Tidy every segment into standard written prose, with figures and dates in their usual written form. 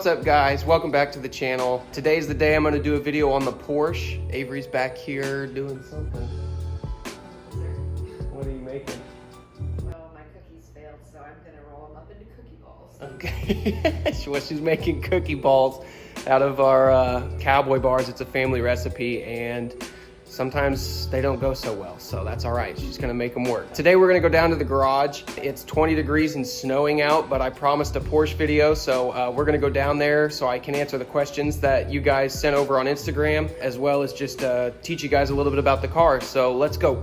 What's up guys, welcome back to the channel. Today's the day I'm going to do a video on the Porsche. Avery's back here doing something. What are you making? Well, my cookies failed, so I'm going to roll them up into cookie balls. Okay, well, she's making cookie balls out of our cowboy bars. It's a family recipe and sometimes they don't go so well, so that's all right. She's gonna make them work. Today we're gonna go down to the garage. It's 20 degrees and snowing out, but I promised a Porsche video, so we're gonna go down there so I can answer the questions that you guys sent over on Instagram, as well as just teach you guys a little bit about the car. So let's go.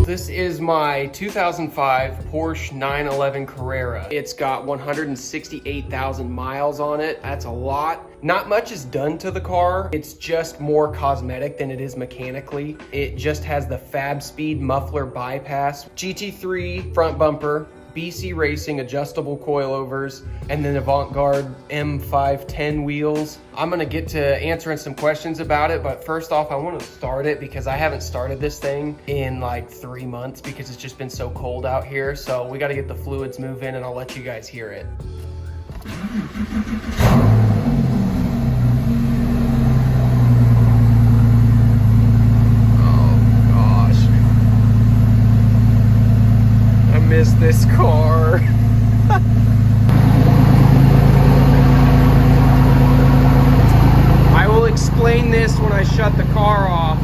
This is my 2005 Porsche 911 Carrera. It's got 168,000 miles on it. That's a lot. Not much is done to the car. It's just more cosmetic than it is mechanically. It just has the Fab Speed muffler bypass, GT3 front bumper, BC Racing adjustable coilovers, and then Avant-Garde M510 wheels. I'm gonna get to answering some questions about it, but first off, I wanna start it because I haven't started this thing in like 3 months because it's just been so cold out here. So we gotta get the fluids moving and I'll let you guys hear it. Miss this car. I will explain this when I shut the car off.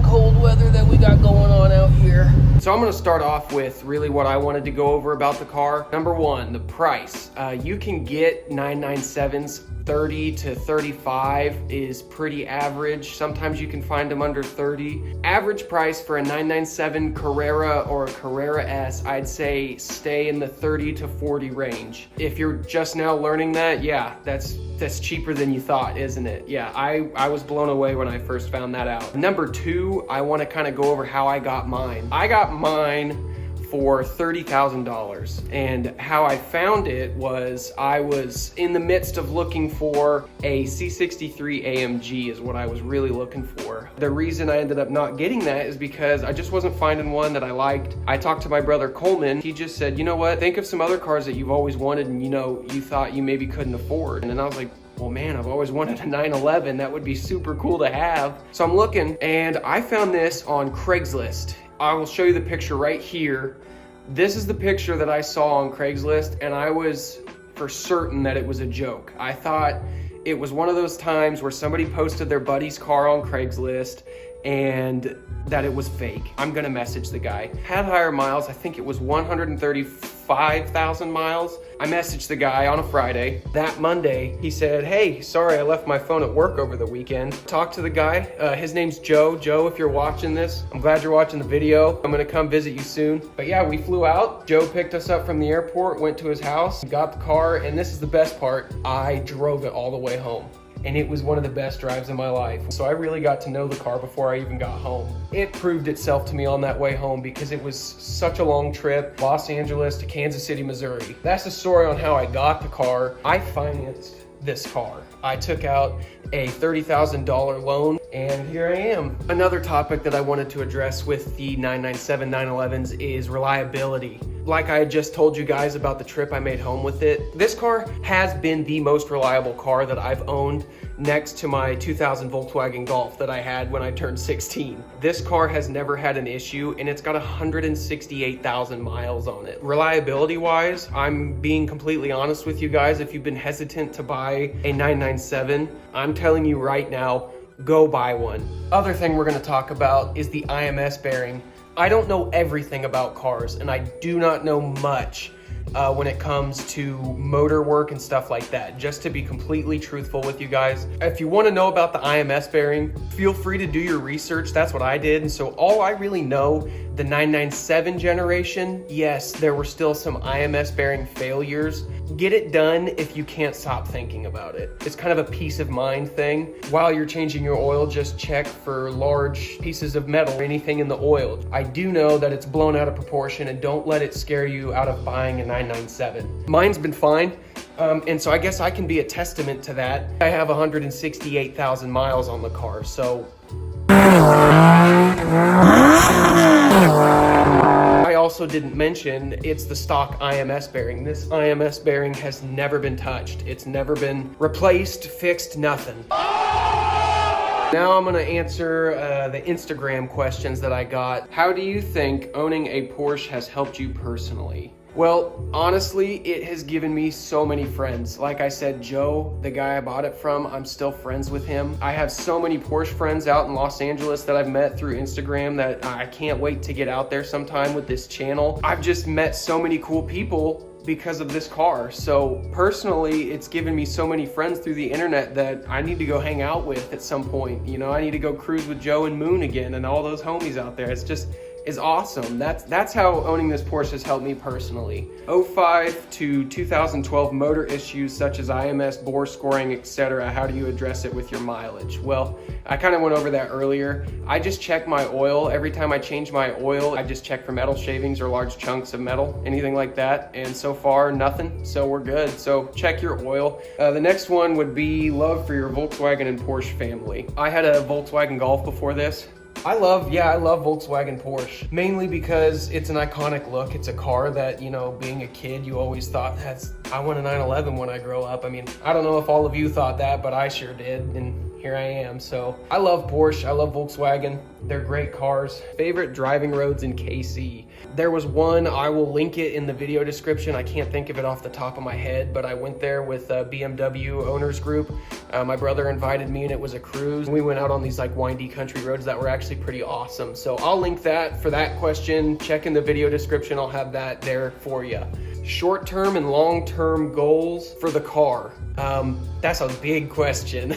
Cold weather that we got going on out here. So I'm going to start off with really what I wanted to go over about the car. Number one, the price. You can get 997s. 30 to 35 is pretty average. Sometimes you can find them under 30. Average price for a 997 Carrera or a Carrera S, I'd say stay in the 30 to 40 range. If you're just now learning that, yeah, that's cheaper than you thought, isn't it? Yeah, I was blown away when I first found that out. Number two, I want to kind of go over how I got mine. I got mine for $30,000, and how I found it was I was in the midst of looking for a C63 AMG is what I was really looking for. The reason I ended up not getting that is because I just wasn't finding one that I liked. I talked to my brother Coleman. He just said, you know what, think of some other cars that you've always wanted and you thought you maybe couldn't afford. And then I was like, well man, I've always wanted a 911. That would be super cool to have. So I'm looking and I found this on Craigslist. I will show you the picture right here. This is the picture that I saw on Craigslist, and I was for certain that it was a joke. I thought it was one of those times where somebody posted their buddy's car on Craigslist and that it was fake. I'm gonna message the guy. Had higher miles, I think it was 135,000 miles. I messaged the guy on a Friday. That Monday, he said, hey, sorry, I left my phone at work over the weekend. Talked to the guy, his name's Joe. Joe, if you're watching this, I'm glad you're watching the video. I'm gonna come visit you soon. But yeah, we flew out. Joe picked us up from the airport, went to his house, got the car, and this is the best part. I drove it all the way home. And it was one of the best drives in my life. So I really got to know the car before I even got home. It proved itself to me on that way home because it was such a long trip, Los Angeles to Kansas City, Missouri. That's the story on how I got the car. I financed this car. I took out a $30,000 loan and here I am. Another topic that I wanted to address with the 997 911s is reliability. Like I just told you guys about the trip I made home with it, this car has been the most reliable car that I've owned next to my 2000 Volkswagen Golf that I had when I turned 16. This car has never had an issue and it's got 168,000 miles on it. Reliability wise, I'm being completely honest with you guys. If you've been hesitant to buy a 997, I'm telling you right now, go buy one. Other thing we're gonna talk about is the Ims Bearing. I don't know everything about cars and I do not know much when it comes to motor work and stuff like that. Just to be completely truthful with you guys, if you want to know about the Ims bearing, feel free to do your research. That's what I did. And so all I really know The 997 generation, yes, there were still some IMS bearing failures. Get it done if you can't stop thinking about it. It's kind of a peace of mind thing. While you're changing your oil, just check for large pieces of metal or anything in the oil. I do know that it's blown out of proportion, and don't let it scare you out of buying a 997. Mine's been fine. And so I guess I can be a testament to that. I have 168,000 miles on the car, so. I also didn't mention it's the stock IMS bearing. This IMS bearing has never been touched. It's never been replaced, fixed, nothing. Now I'm gonna answer the Instagram questions that I got. How do you think owning a Porsche has helped you personally? Well, honestly, it has given me so many friends. Like I said, Joe, the guy I bought it from, I'm still friends with him. I have so many Porsche friends out in Los Angeles that I've met through Instagram that I can't wait to get out there sometime with this channel. I've just met so many cool people because of this car. So personally, it's given me so many friends through the internet that I need to go hang out with at some point. You know, I need to go cruise with Joe and Moon again and all those homies out there. It's just, is awesome. That's how owning this Porsche has helped me personally. 05 to 2012 motor issues such as IMS, bore scoring, etc. How do you address it with your mileage? Well, I kind of went over that earlier. I just check my oil. Every time I change my oil, I just check for metal shavings or large chunks of metal, anything like that. And so far, nothing, so we're good. So check your oil. The next one would be love for your Volkswagen and Porsche family. I had a Volkswagen Golf before this. I love Volkswagen Porsche, mainly because it's an iconic look. It's a car that, you know, being a kid, you always thought, I want a 911 when I grow up. I mean, I don't know if all of you thought that, but I sure did, and here I am. So I love Porsche, I love Volkswagen. They're great cars. Favorite driving roads in KC. There was one, I will link it in the video description. I can't think of it off the top of my head, but I went there with a BMW owners group. My brother invited me and it was a cruise. We went out on these like windy country roads that were actually pretty awesome. So I'll link that for that question. Check in the video description, I'll have that there for you. Short-term and long-term goals for the car. That's a big question.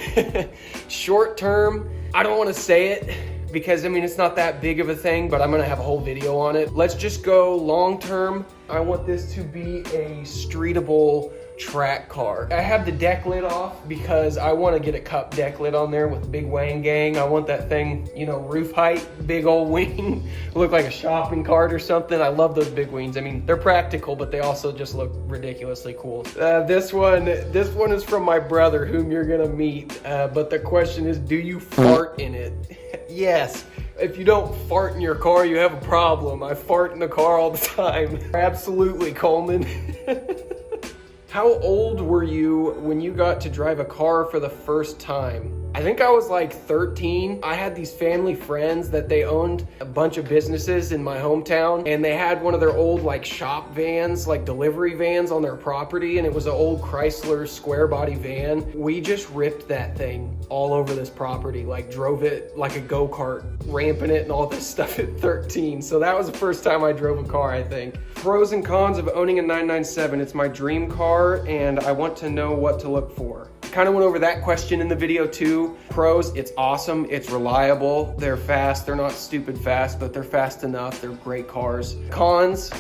Short-term, I don't want to say it, because I mean, it's not that big of a thing, but I'm gonna have a whole video on it. Let's just go long term. I want this to be a streetable track car. I have the deck lid off because I want to get a cup deck lid on there with big Wang Gang. I want that thing, you know, roof height, big old wing, look like a shopping cart or something. I love those big wings. I mean, they're practical, but they also just look ridiculously cool. This one is from my brother, whom you're gonna meet. But the question is, do you fart in it? Yes. If you don't fart in your car, you have a problem. I fart in the car all the time. Absolutely, Coleman. How old were you when you got to drive a car for the first time? I think I was like 13. I had these family friends that they owned a bunch of businesses in my hometown, and they had one of their old like shop vans, like delivery vans on their property, and it was an old Chrysler square body van. We just ripped that thing all over this property, like drove it like a go-kart, ramping it and all this stuff at 13. So that was the first time I drove a car, I think. Pros and cons of owning a 997. It's my dream car, and I want to know what to look for. Kind of went over that question in the video too. Pros, it's awesome, it's reliable, they're fast, they're not stupid fast, but they're fast enough, they're great cars. Cons,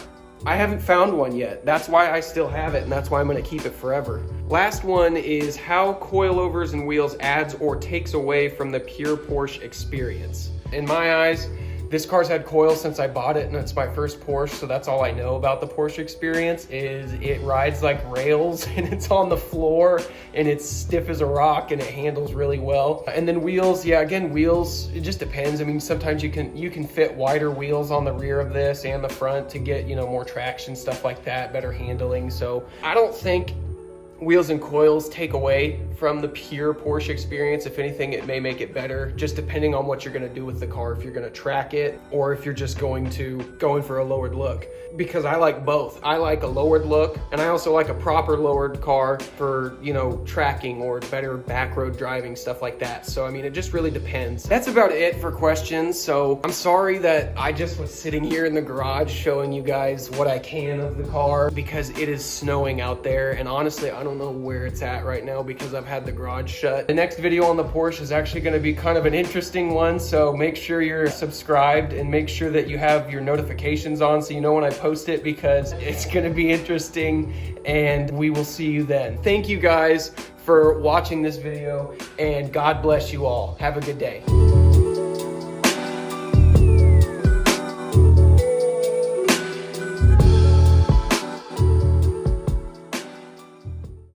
I haven't found one yet. That's why I still have it, and that's why I'm gonna keep it forever. Last one is how coilovers and wheels adds or takes away from the pure Porsche experience. In my eyes, this car's had coils since I bought it, and it's my first Porsche, so that's all I know about the Porsche experience, is it rides like rails, and it's on the floor, and it's stiff as a rock, and it handles really well. And then wheels, yeah, again, wheels, it just depends. I mean, sometimes you can fit wider wheels on the rear of this and the front to get, you know, more traction, stuff like that, better handling. So I don't think wheels and coils take away from the pure Porsche experience. If anything, it may make it better, just depending on what you're gonna do with the car, if you're gonna track it or if you're just going for a lowered look. Because I like both. I like a lowered look, and I also like a proper lowered car for, you know, tracking or better back road driving, stuff like that. So I mean, it just really depends. That's about it for questions. So I'm sorry that I just was sitting here in the garage showing you guys what I can of the car, because it is snowing out there, and honestly, I don't don't know where it's at right now because I've had the garage shut. The next video on the Porsche is actually gonna be kind of an interesting one, so make sure you're subscribed and make sure that you have your notifications on so you know when I post it, because it's gonna be interesting, and we will see you then. Thank you guys for watching this video, and God bless you all. Have a good day.